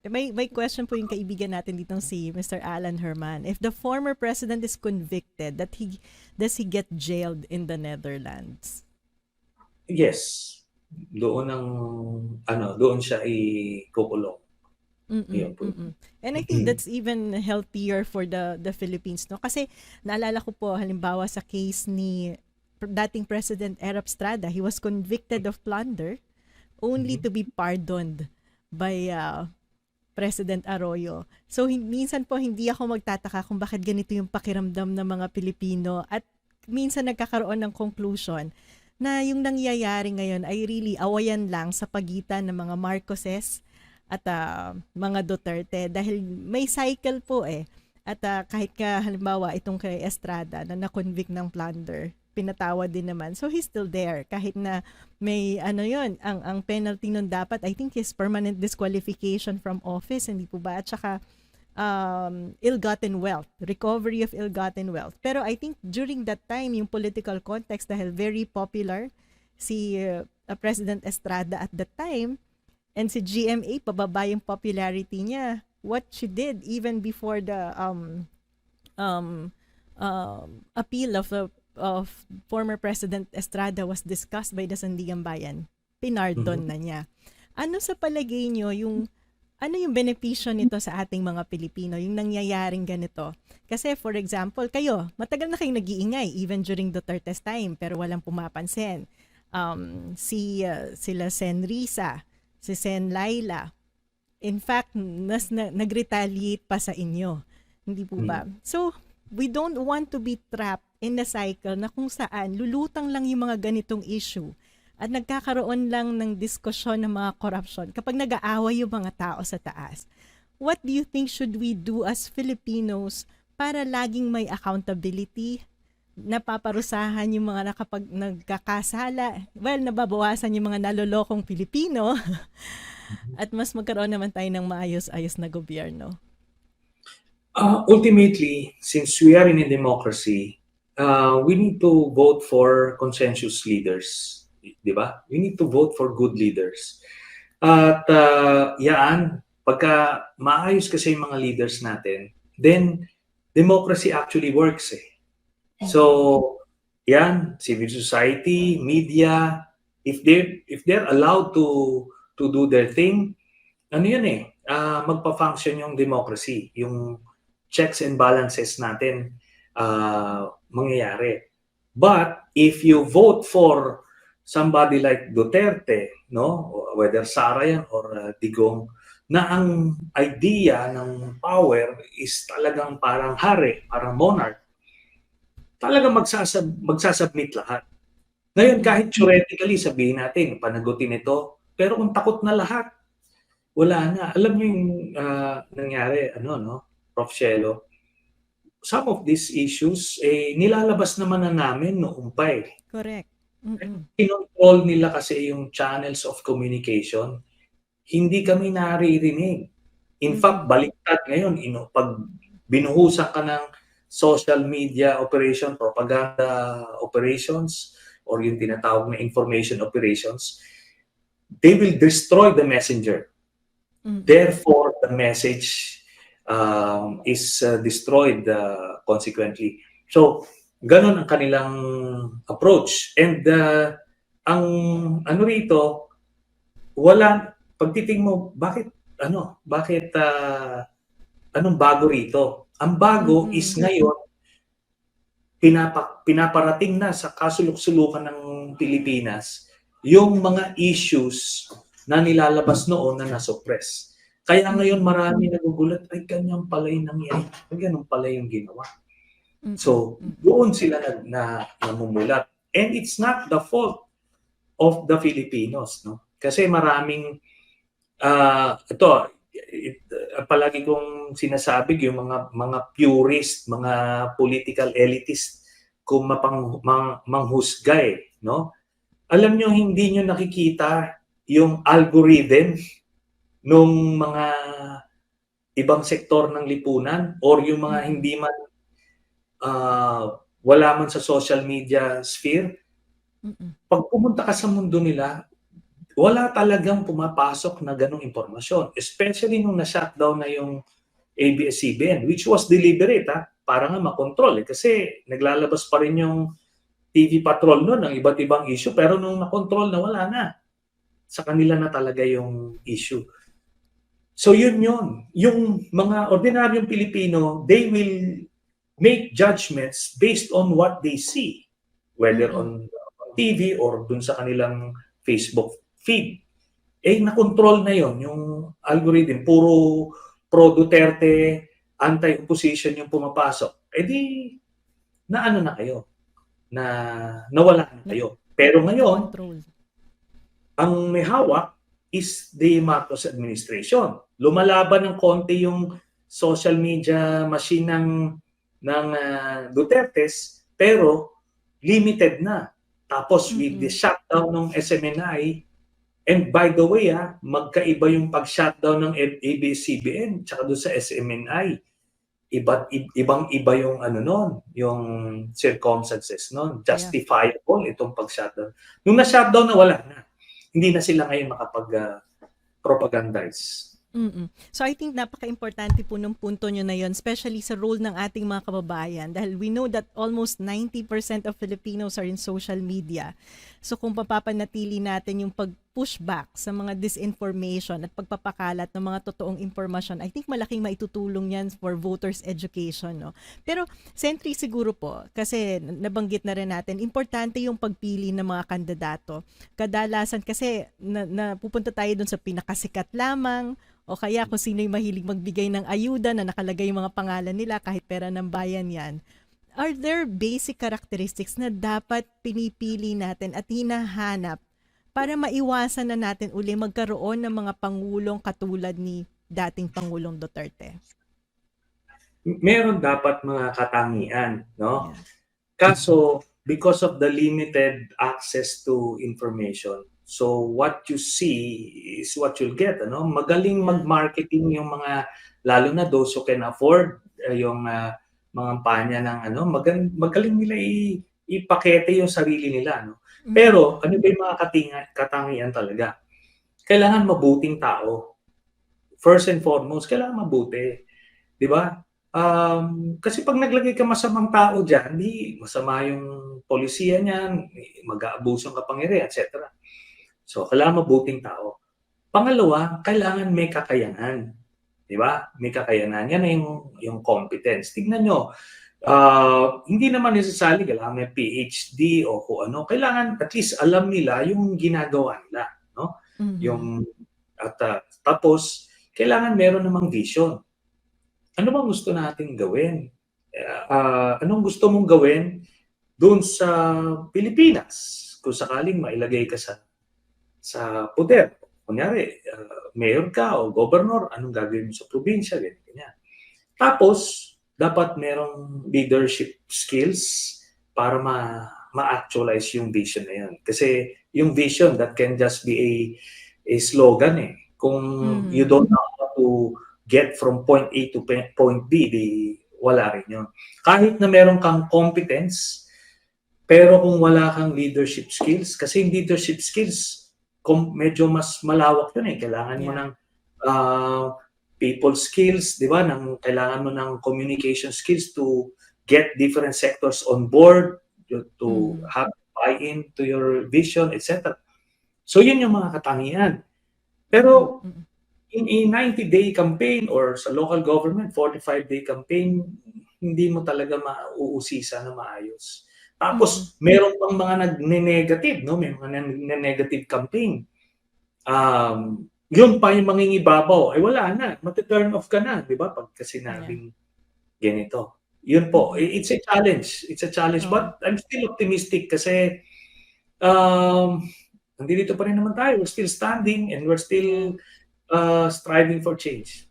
May question po yung kaibigan natin ditong si Mr. Alan Herman. If the former president is convicted, does he get jailed in the Netherlands? Yes, doon siya ikukulong. Yun Mm, po. mm. And I think that's even healthier for the Philippines, no? Kasi naalala ko po halimbawa sa case ni dating President Erap Estrada, he was convicted of plunder only Mhm. to be pardoned by President Arroyo. So minsan po hindi ako magtataka kung bakit ganito yung pakiramdam ng mga Pilipino at minsan nagkakaroon ng conclusion na yung nangyayari ngayon ay really awayan lang sa pagitan ng mga Marcoses at mga Duterte dahil may cycle po eh. At kahit ka halimbawa itong kay Estrada na na-convict ng plunder, pinatawad din naman. So he's still there kahit na may ano yon ang penalty nun dapat I think is permanent disqualification from office, hindi po ba? At saka ill-gotten wealth, recovery of ill-gotten wealth. Pero I think during that time, yung political context dahil very popular si President Estrada at that time, and si GMA, pababa yung popularity niya. What she did even before the um, appeal of former President Estrada was discussed by the Sandigan Bayan, pinardon Mhm. na niya. Ano sa palagay niyo yung ano yung benepisyo nito sa ating mga Pilipino, yung nangyayaring ganito? Kasi for example, kayo, matagal na kayong nag-iingay even during Duterte's time pero walang pumapansin. Sila Sen Risa, si Sen Laila, in fact, nag-retaliate pa sa inyo. Hindi po ba? Mm. So, we don't want to be trapped in a cycle na kung saan lulutang lang yung mga ganitong issue at nagkakaroon lang ng diskusyon ng mga korupsyon kapag nag-aaway yung mga tao sa taas. What do you think should we do as Filipinos para laging may accountability, napaparusahan yung mga nagkakasala, well, nababawasan yung mga nalolokong Pilipino, at mas magkaroon naman tayo ng maayos-ayos na gobyerno. Ultimately, since we are in a democracy, we need to vote for consensus leaders, 'di ba? We need to vote for good leaders. At yaan, pagka maayos kasi yung mga leaders natin, then democracy actually works eh. Mm-mm. So, yan, civil society, media, if they're allowed to do their thing, ano yun eh, magpa-function yung democracy, yung checks and balances natin mangyayari. But if you vote for somebody like Duterte, no, whether Sara yan or Digong, na ang idea ng power is talagang parang hari, parang monarch, talagang magsasubmit lahat. Ngayon, Mm-mm. kahit theoretically sabihin natin, panagutin ito, pero kung takot na lahat, wala na. Alam niyo yung nangyari, no, Prof. Shelo, some of these issues, nilalabas naman na namin noong pa eh. Correct. Mm-mm. Kinontrol nila kasi yung channels of communication. Hindi kami naririnig. In fact, Mm-mm. baliktad ngayon. Pag binuhusan ka ng social media operation, propaganda operations, or yung tinatawag na information operations, they will destroy the messenger. Mm-mm. Therefore, the message is destroyed consequently. So, ganun ang kanilang approach. And ang ano rito, wala, pagtiting mo, anong bago rito? Ang bago is Mm-mm. ngayon, pinaparating na sa kasulok-sulukan ng Pilipinas yung mga issues na nilalabas noon na nasuppress. Kaya ngayon Mm-mm. marami nagugulat, ay ganyan pala yung nangyari, ay ganun pala yung ginawa. Mm-mm. So, Mm-mm. doon sila namumulat. And it's not the fault of the Filipinos, no? Kasi maraming ito, palagi kong sinasabi yung mga purist, mga political elitist kung manghusga eh, no? Alam nyo, hindi nyo nakikita yung algorithm nung mga ibang sektor ng lipunan or yung mga Mm-mm. hindi man wala man sa social media sphere. Mm-mm. Pag pumunta ka sa mundo nila, wala talagang pumapasok na ganong impormasyon. Especially nung na-shutdown na yung ABS-CBN, which was deliberate, para nga makontrol. Kasi naglalabas pa rin yung TV Patrol noon ng iba't ibang issue, pero nung nakontrol na, wala na. Sa kanila na talaga yung issue. So yun. Yung mga ordinaryong Pilipino, they will make judgments based on what they see, whether on TV or dun sa kanilang Facebook feed. Nakontrol na yon yung algorithm. Puro pro-Duterte, anti-opposition yung pumapasok. Di, naano na kayo? Nawala na kayo. Pero ngayon, ang may hawak is the Marcos administration. Lumalaban ng konti yung social media machine ng Dutertes, pero limited na. Tapos with the shutdown ng SMNI, and by the way, magkaiba yung pag-shutdown ng ABS-CBN tsaka doon sa SMNI. Ibang-iba yung yung circumstances noon. Justifiable itong pag-shutdown. Nung na-shutdown na, wala na. Hindi na sila ngayon makapag-propagandize. So I think napaka-importante po ng punto nyo na yon, especially sa role ng ating mga kababayan, dahil we know that almost 90% of Filipinos are in social media. So kung papapanatili natin yung pag-pushback sa mga disinformation at pagpapakalat ng mga totoong impormasyon, I think malaking maitutulong yan for voters' education. No? Pero Sentry, siguro po, kasi nabanggit na rin natin, importante yung pagpili ng mga kandidato. Kadalasan kasi pupunta tayo dun sa pinakasikat lamang, o kaya kung sino yung mahilig magbigay ng ayuda na nakalagay yung mga pangalan nila kahit pera ng bayan yan. Are there basic characteristics na dapat pinipili natin at hinahanap para maiwasan na natin uli magkaroon ng mga pangulong katulad ni dating Pangulong Duterte? Meron dapat mga katangian, no? Yeah. Kaso, because of the limited access to information, so what you see is what you'll get, ano? Magaling mag-marketing yung mga, lalo na those who can afford yung mga panya ng magaling nila ipakete yung sarili nila, no? Pero ano ba yung mga katangian talaga? Kailangan mabuting tao. First and foremost, kailangan mabuti, 'di ba? Kasi pag naglagay ka masamang tao diyan, di masama yung polisiya niyan, mag-aabuso ng kapangyarihan, etc. So, kailangan mabuting tao. Pangalawa, kailangan may kakayanan. Di ba? May kakayanan. Yan na yung competence. Tignan nyo, hindi naman necessarily kailangan may PhD o kung ano. Kailangan at least alam nila yung ginagawa nila. No? Tapos, kailangan meron namang vision. Ano bang gusto natin gawin? Anong gusto mong gawin doon sa Pilipinas? Kung sakaling mailagay ka sa poder. Kunyari, mayor ka o governor, anong gagawin mo sa probinsya, ganyan. Tapos, dapat merong leadership skills para ma-actualize yung vision na yun. Kasi yung vision, that can just be a slogan . Kung you don't know how to get from point A to point B, wala rin yun. Kahit na meron kang competence, pero kung wala kang leadership skills, kasi yung leadership skills, medyo mas malawak yun . Kailangan mo ng people skills, di ba? Kailangan mo ng communication skills to get different sectors on board, to have buy-in to your vision, etc. So yun yung mga katangian. Pero in a 90-day campaign or sa local government, 45-day campaign, hindi mo talaga mauusisa na maayos. Tapos, meron pang mga nagne-negative, no? May mga nagne-negative campaign. Yun pa yung mangingibabaw. Wala na. Mati-turn off ka na, di ba? Pagka sinabing ganito. Yun po. It's a challenge. It's a challenge. But I'm still optimistic kasi nandito pa rin naman tayo. We're still standing and we're still striving for change.